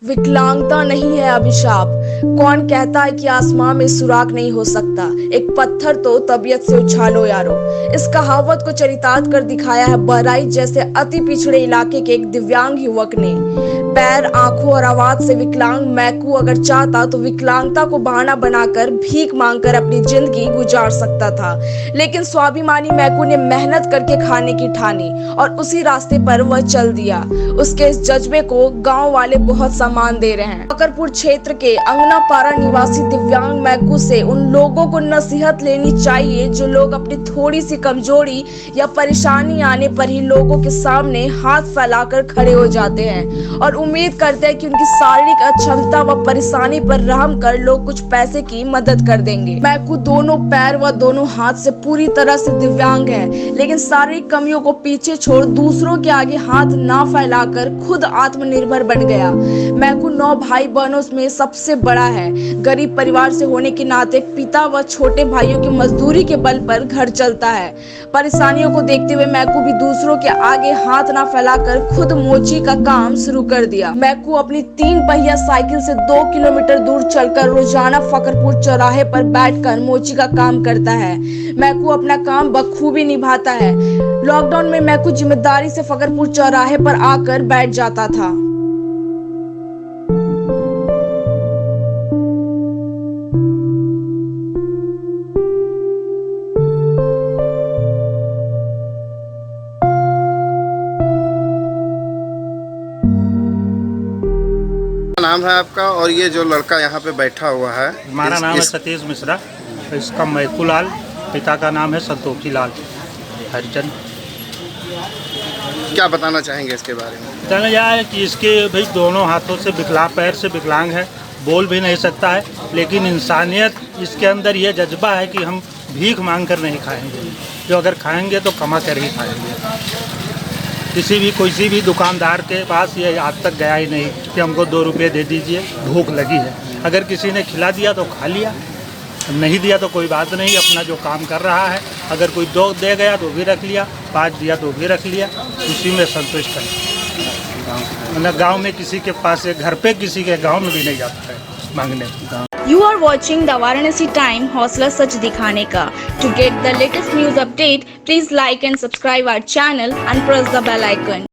विकलांगता नहीं है अभिशाप। कौन कहता है कि आसमां में सुराग नहीं हो सकता। एक पत्थर तो तबीयत से उछालो यारो। इस कहावत को चरितार्थ कर दिखाया है बहराइच जैसे अति पिछड़े इलाके के एक दिव्यांग युवक ने। पैर, आंखों और आवाज से विकलांग मैकू अगर चाहता तो विकलांगता को बहाना बनाकर भीख मांगकर अपनी जिंदगी गुजार सकता था, लेकिन स्वाभिमानी मैकू ने मेहनत करके खाने की ठानी और उसी रास्ते पर वह चल दिया। उसके इस जज्बे को गांव वाले बहुत सम्मान दे रहे हैं। मकरपुर क्षेत्र के अंगनापारा निवासी दिव्यांग मैकू से उन लोगों को नसीहत लेनी चाहिए जो लोग अपनी थोड़ी सी कमजोरी या परेशानी आने पर ही लोगों के सामने हाथ फैलाकर खड़े हो जाते हैं और उम्मीद करते हैं कि उनकी शारीरिक अक्षमता व परेशानी पर रहम कर लोग कुछ पैसे की मदद कर देंगे। मैकू दोनों पैर व दोनों हाथ से पूरी तरह से दिव्यांग है, लेकिन शारीरिक कमियों को पीछे छोड़ दूसरों के आगे हाथ ना फैलाकर खुद आत्मनिर्भर बन गया। मैकू 9 भाई बहनों में सबसे बड़ा है। गरीब परिवार से होने के नाते पिता व छोटे भाइयों की मजदूरी के बल पर घर चलता है। परेशानियों को देखते हुए मैकू भी दूसरों के आगे हाथ ना फैलाकर खुद मोची का काम शुरू कर दिया। मैकू अपनी 3 पहिया साइकिल से 2 किलोमीटर दूर चलकर रोजाना फकरपुर चौराहे पर बैठकर मोची का काम करता है। मैकू अपना काम बखूबी निभाता है। लॉकडाउन में मैकू जिम्मेदारी से फकरपुर चौराहे पर आकर बैठ जाता था। नाम है आपका और ये जो लड़का यहाँ पे बैठा हुआ है? हमारा नाम है सतीश मिश्रा। इसका मैकू लाल, पिता का नाम है संतोखी लाल हरिचंद। क्या बताना चाहेंगे इसके बारे में? बताना यह है कि इसके भाई दोनों हाथों से विकलांग, पैर से विकलांग है, बोल भी नहीं सकता है, लेकिन इंसानियत इसके अंदर यह जज्बा है कि हम भीख मांग कर नहीं खाएंगे, जो अगर खाएंगे तो कमा कर ही खाएंगे। किसी भी दुकानदार के पास ये आज तक गया ही नहीं कि हमको 2 रुपये दे दीजिए, भूख लगी है। अगर किसी ने खिला दिया तो खा लिया, नहीं दिया तो कोई बात नहीं, अपना जो काम कर रहा है। अगर कोई 2 दे गया तो भी रख लिया, 5 दिया तो भी रख लिया, उसी में संतुष्ट है। मतलब गांव में किसी के पास, घर पे किसी के गांव में भी नहीं जाता है मांगने। You are watching the Varanasi Time, हौसला सच दिखाने का। To get the latest news update, please like and subscribe our channel and press the bell icon.